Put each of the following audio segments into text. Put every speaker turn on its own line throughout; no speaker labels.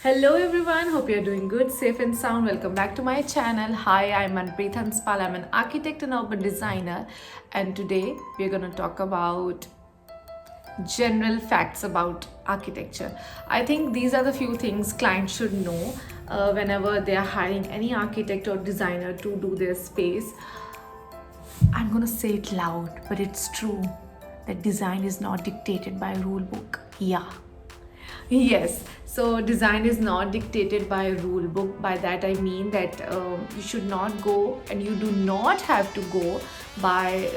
Hello everyone, hope you're doing good, safe and sound. Welcome back to my channel. Hi, I'm Manpreet Hanspal. I'm an architect and urban designer, and today we're going to talk about general facts about architecture. I think these are the few things clients should know whenever they are hiring any architect or designer to do their space. I'm going to say it loud, but it's true that design is not dictated by a rule book. Yeah. Yes, so design is not dictated by a rule book. By that I mean that you should not go and you do not have to go by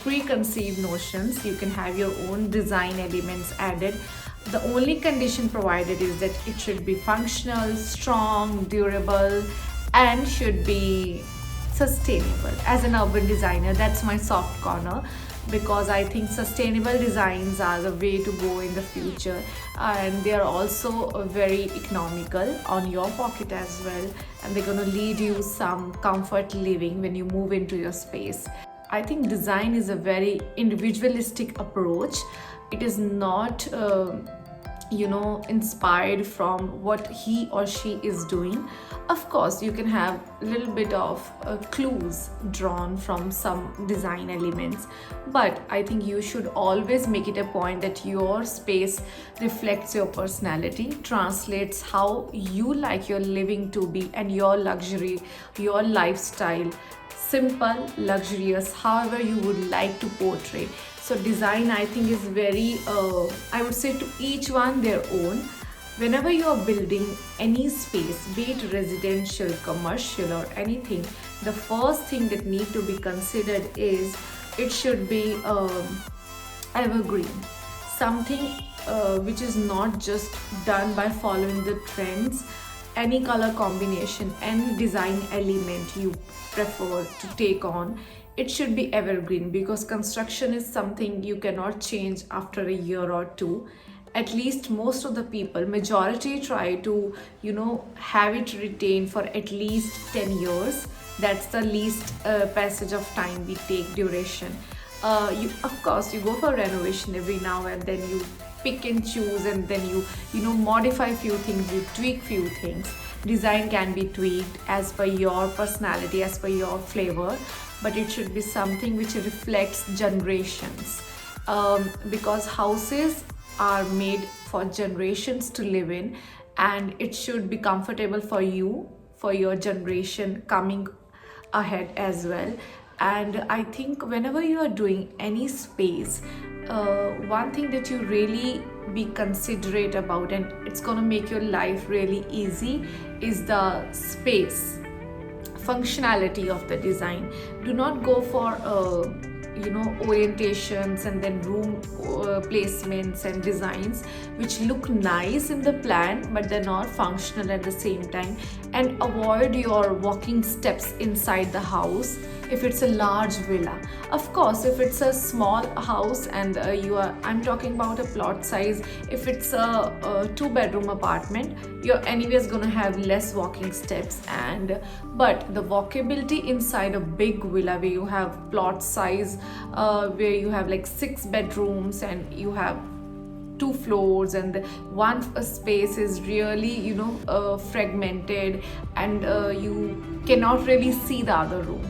preconceived notions. You can have your own design elements added. The only condition provided is that it should be functional, strong, durable, and should be sustainable. As an urban designer, that's my soft corner, because I think sustainable designs are the way to go in the future, and they are also very economical on your pocket as well, and they're going to lead you some comfort living when you move into your space. I think design is a very individualistic approach. It is not inspired from what he or she is doing. Of course, you can have a little bit of clues drawn from some design elements, but I think you should always make it a point that your space reflects your personality, translates how you like your living to be, and your luxury, your lifestyle. Simple, luxurious, however you would like to portray. So design, I think, is very I would say to each one their own. Whenever you are building any space, be it residential, commercial, or anything, the first thing that need to be considered is it should be evergreen, something which is not just done by following the trends. Any color combination, any design element you prefer to take on, it should be evergreen, because construction is something you cannot change after a year or two. At least most of the people, majority, try to have it retained for at least 10 years. That's the least passage of time we take, duration. You, of course, you go for renovation every now and then, you pick and choose, and then you modify few things, you tweak few things. Design can be tweaked as per your personality, as per your flavor, but it should be something which reflects generations, because houses are made for generations to live in, and it should be comfortable for you, for your generation coming ahead as well. And I think whenever you are doing any space, one thing that you really be considerate about, and it's going to make your life really easy, is the space functionality of the design. Do not go for orientations and then room placements and designs which look nice in the plan but they're not functional at the same time. And avoid your walking steps inside the house if it's a large villa. Of course, if it's a small house and I'm talking about a plot size, if it's a two-bedroom apartment, you're anyways gonna have less walking steps. And but the walkability inside a big villa where you have plot size, where you have like 6 bedrooms and you have 2 floors, and one space is really fragmented, and you cannot really see the other room.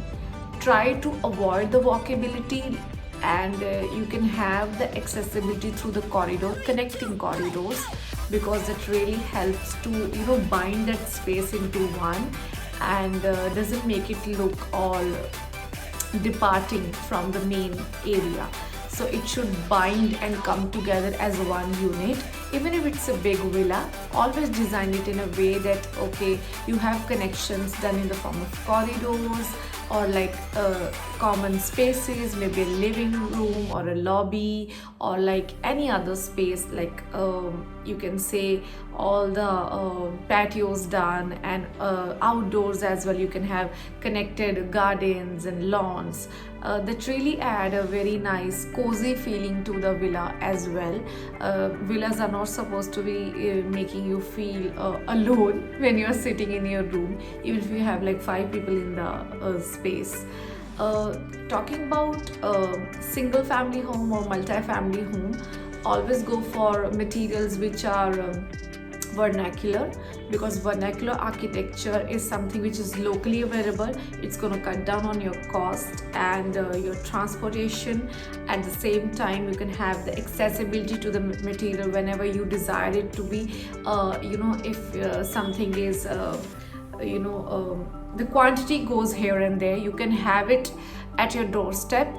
Try to avoid the walkability, and you can have the accessibility through the corridor, connecting corridors, because it really helps to bind that space into one, and doesn't make it look all departing from the main area. So it should bind and come together as one unit. Even if it's a big villa, always design it in a way that you have connections done in the form of corridors, or like common spaces, maybe a living room or a lobby, or like any other space, like you can say all the patios done, and outdoors as well you can have connected gardens and lawns that really add a very nice cozy feeling to the villa as well. Villas are not supposed to be making you feel alone when you're sitting in your room, even if you have like 5 people in the space. Talking about single family home or multi-family home, always go for materials which are vernacular, because vernacular architecture is something which is locally available. It's going to cut down on your cost and your transportation. At the same time, you can have the accessibility to the material whenever you desire it to be. If something is the quantity goes here and there, you can have it at your doorstep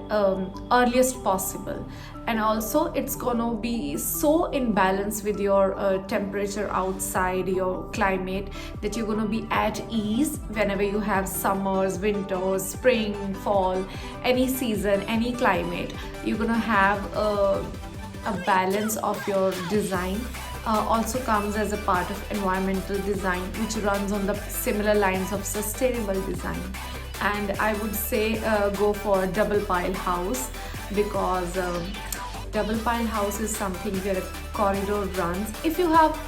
earliest possible. And also it's gonna be so in balance with your temperature outside, your climate, that you're gonna be at ease whenever you have summers, winters, spring, fall, any season, any climate. You're gonna have a balance of your design. Also comes as a part of environmental design, which runs on the similar lines of sustainable design. And I would say go for double pile house, because double pile house is something where a corridor runs. If you have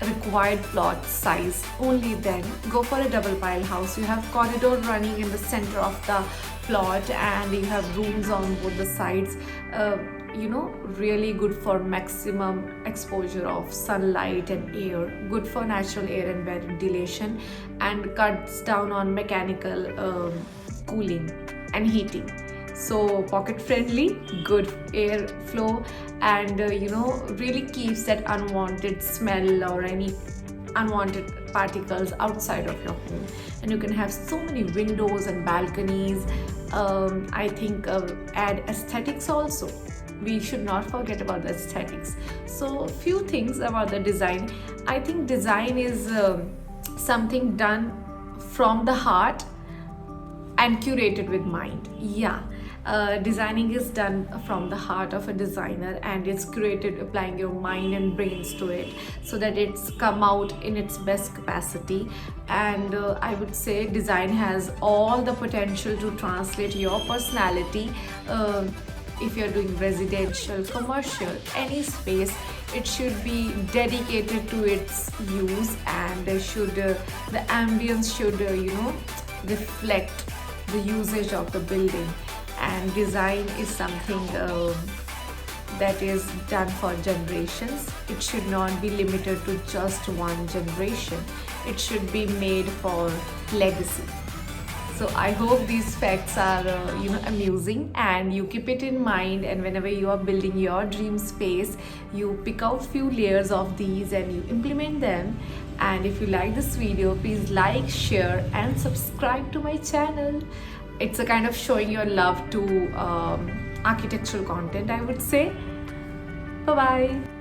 required plot size, only then go for a double pile house. You have corridor running in the center of the plot, and you have rooms on both the sides. Really good for maximum exposure of sunlight and air, good for natural air and ventilation, and cuts down on mechanical cooling and heating. So pocket friendly, good air flow, and really keeps that unwanted smell or any unwanted particles outside of your home. And you can have so many windows and balconies. I think add aesthetics also. We should not forget about the aesthetics. So few things about the design. I think design is something done from the heart and curated with mind. Designing is done from the heart of a designer, and it's curated applying your mind and brains to it, so that it's come out in its best capacity. And I would say design has all the potential to translate your personality. If you're doing residential, commercial, any space, it should be dedicated to its use, and the ambience should reflect the usage of the building. And design is something that is done for generations. It should not be limited to just one generation. It should be made for legacy. So I hope these facts are amusing, and you keep it in mind. And whenever you are building your dream space, you pick out few layers of these and you implement them. And if you like this video, please like, share and subscribe to my channel. It's a kind of showing your love to architectural content, I would say. Bye bye.